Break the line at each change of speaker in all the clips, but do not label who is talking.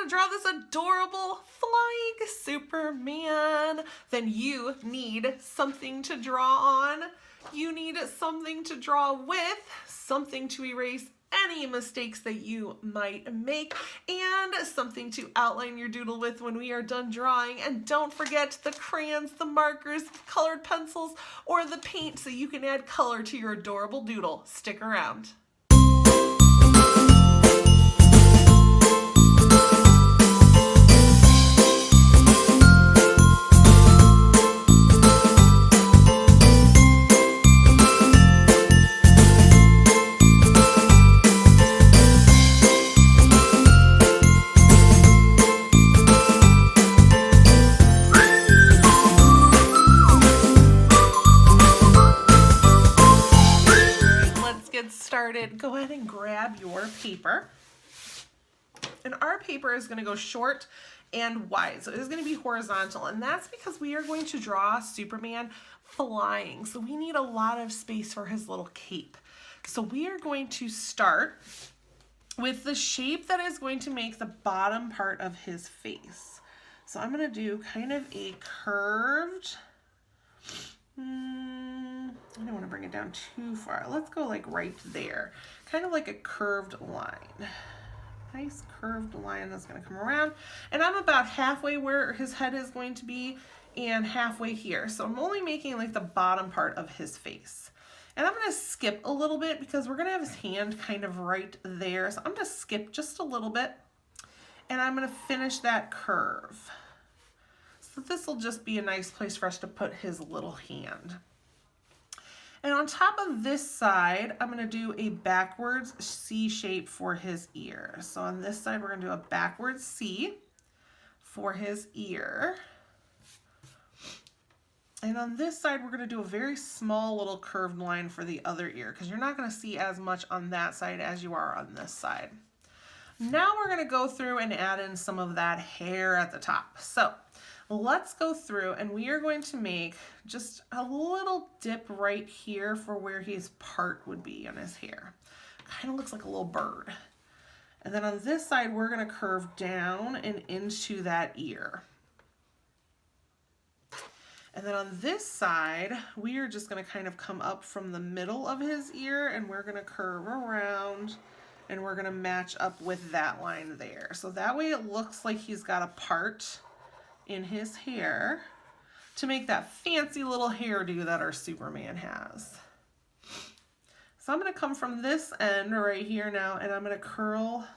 to draw this adorable flying Superman, then you need something to draw on. You need something to draw with, something to erase any mistakes that you might make, and something to outline your doodle with when we are done drawing. And don't forget the crayons, the markers, colored pencils, or the paint so you can add color to your adorable doodle. Stick around. Started, go ahead and grab your paper. And our paper is going to go short and wide. So it is going to be horizontal. And that's because we are going to draw Superman flying. So we need a lot of space for his little cape. So we are going to start with the shape that is going to make the bottom part of his face. So I'm going to do kind of a curved, I don't want to bring it down too far. Let's go like right there. Kind of like a curved line. Nice curved line that's going to come around. And I'm about halfway where his head is going to be and halfway here. So I'm only making like the bottom part of his face. And I'm going to skip a little bit because we're going to have his hand kind of right there. So I'm going to skip just a little bit. And I'm going to finish that curve. So this will just be a nice place for us to put his little hand. And on top of this side, I'm going to do a backwards C shape for his ear. So on this side, we're going to do a backwards C for his ear. And on this side, we're going to do a very small little curved line for the other ear because you're not going to see as much on that side as you are on this side. Now we're going to go through and add in some of that hair at the top. So let's go through and we are going to make just a little dip right here for where his part would be on his hair. Kind of looks like a little bird. And then on this side, we're going to curve down and into that ear. And then on this side, we are just going to kind of come up from the middle of his ear and we're going to curve around and we're going to match up with that line there. So that way it looks like he's got a part in his hair to make that fancy little hairdo that our Superman has. So I'm going to come from this end right here now and I'm going to curl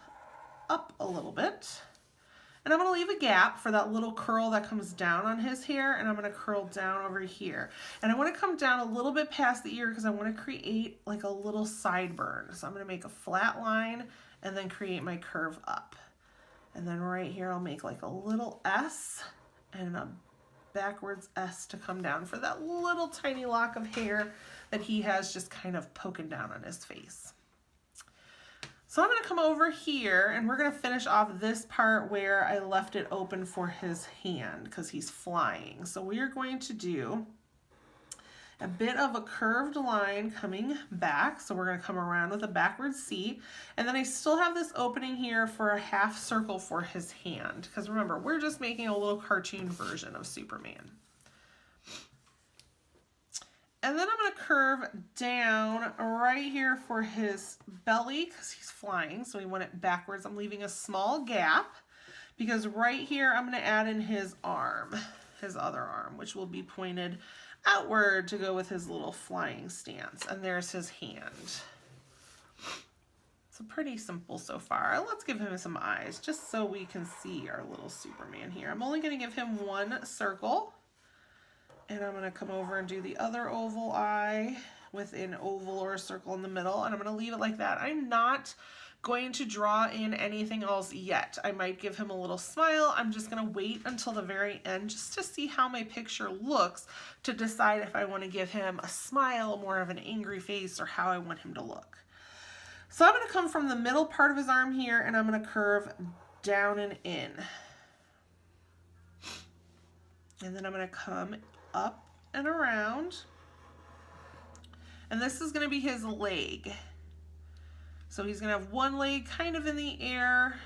up a little bit. And I'm going to leave a gap for that little curl that comes down on his hair, and I'm going to curl down over here. And I want to come down a little bit past the ear because I want to create like a little sideburn. So I'm going to make a flat line and then create my curve up. And then right here I'll make like a little S and a backwards S to come down for that little tiny lock of hair that he has just kind of poking down on his face. So I'm going to come over here and we're going to finish off this part where I left it open for his hand because he's flying. So we are going to do a bit of a curved line coming back. So we're going to come around with a backward C. And then I still have this opening here for a half circle for his hand. Because remember, we're just making a little cartoon version of Superman. And then I'm going to curve down right here for his belly because he's flying. So we want it backwards. I'm leaving a small gap because right here I'm going to add in his arm, his other arm, which will be pointed outward to go with his little flying stance. And there's his hand. So pretty simple so far. Let's give him some eyes just so we can see our little Superman here. I'm only going to give him one circle. And I'm going to come over and do the other oval eye with an oval or a circle in the middle. And I'm going to leave it like that. I'm not going to draw in anything else yet. I might give him a little smile. I'm just going to wait until the very end just to see how my picture looks to decide if I want to give him a smile, more of an angry face, or how I want him to look. So I'm going to come from the middle part of his arm here and I'm going to curve down and in. And then I'm going to come up and around, and this is going to be his leg. So he's going to have one leg kind of in the air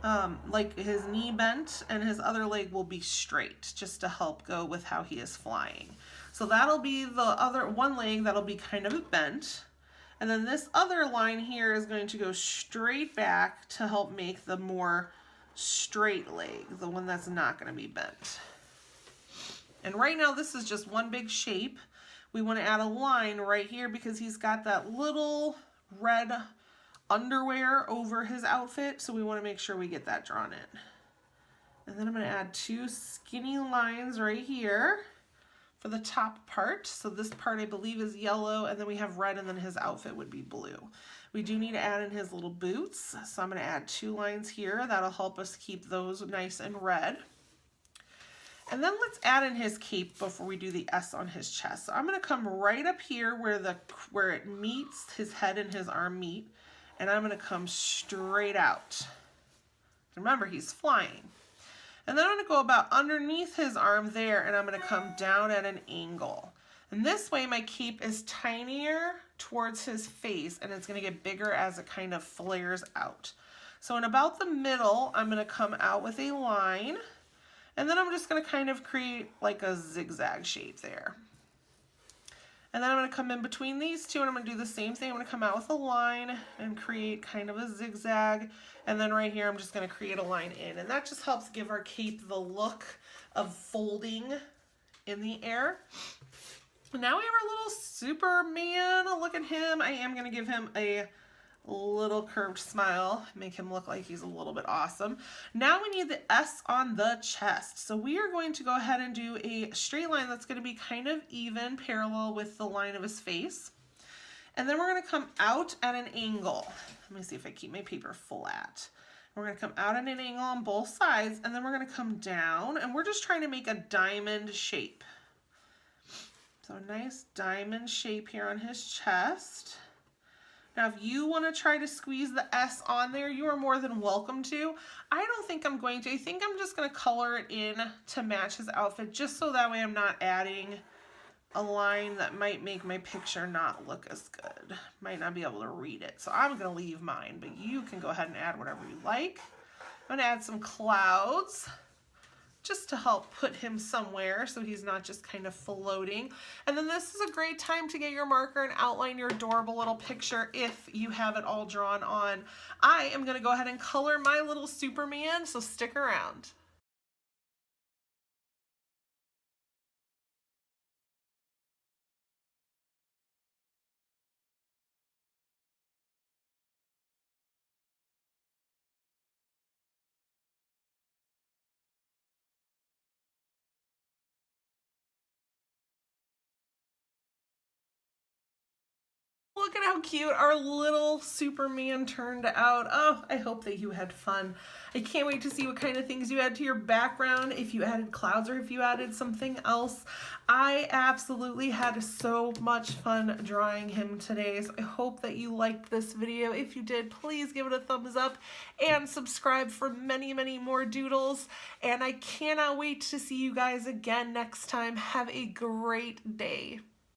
like his knee bent, and his other leg will be straight, just to help go with how he is flying. So that'll be the other one leg that'll be kind of bent. And then this other line here is going to go straight back to help make the more straight leg, the one that's not going to be bent. And right now this is just one big shape. We want to add a line right here because he's got that little red underwear over his outfit, so we want to make sure we get that drawn in. And then I'm going to add 2 skinny lines right here for the top part. So this part I believe is yellow, and then we have red, and then his outfit would be blue. We do need to add in his little boots, so I'm going to add 2 lines here. That'll help us keep those nice and red. And then let's add in his cape before we do the S on his chest. So I'm going to come right up here where it meets his head and his arm meet, and I'm going to come straight out. Remember, he's flying. And then I'm going to go about underneath his arm there, and I'm going to come down at an angle. And this way my cape is tinier towards his face, and it's going to get bigger as it kind of flares out. So in about the middle, I'm going to come out with a line, and then I'm just going to kind of create like a zigzag shape there. And then I'm going to come in between these two, and I'm going to do the same thing. I'm going to come out with a line and create kind of a zigzag. And then right here, I'm just going to create a line in. And that just helps give our cape the look of folding in the air. Now we have our little Superman. Look at him. I am going to give him a little curved smile, make him look like he's a little bit awesome. Now we need the S on the chest. So we are going to go ahead and do a straight line that's going to be kind of even, parallel with the line of his face. And then we're going to come out at an angle. Let me see if I keep my paper flat. We're going to come out at an angle on both sides, and then we're going to come down, and we're just trying to make a diamond shape. So a nice diamond shape here on his chest. Now, if you want to try to squeeze the S on there, you are more than welcome to. I don't think I'm going to. I think I'm just going to color it in to match his outfit, just so that way I'm not adding a line that might make my picture not look as good. Might not be able to read it. So I'm going to leave mine, but you can go ahead and add whatever you like. I'm going to add some clouds, just to help put him somewhere so he's not just kind of floating. And then this is a great time to get your marker and outline your adorable little picture if you have it all drawn on. I am going to go ahead and color my little Superman, so stick around. Look at how cute our little Superman turned out. Oh, I hope that you had fun. I can't wait to see what kind of things you add to your background, if you added clouds or if you added something else. I absolutely had so much fun drawing him today, so I hope that you liked this video. If you did, please give it a thumbs up and subscribe for many, many more doodles. And I cannot wait to see you guys again next time. Have a great day.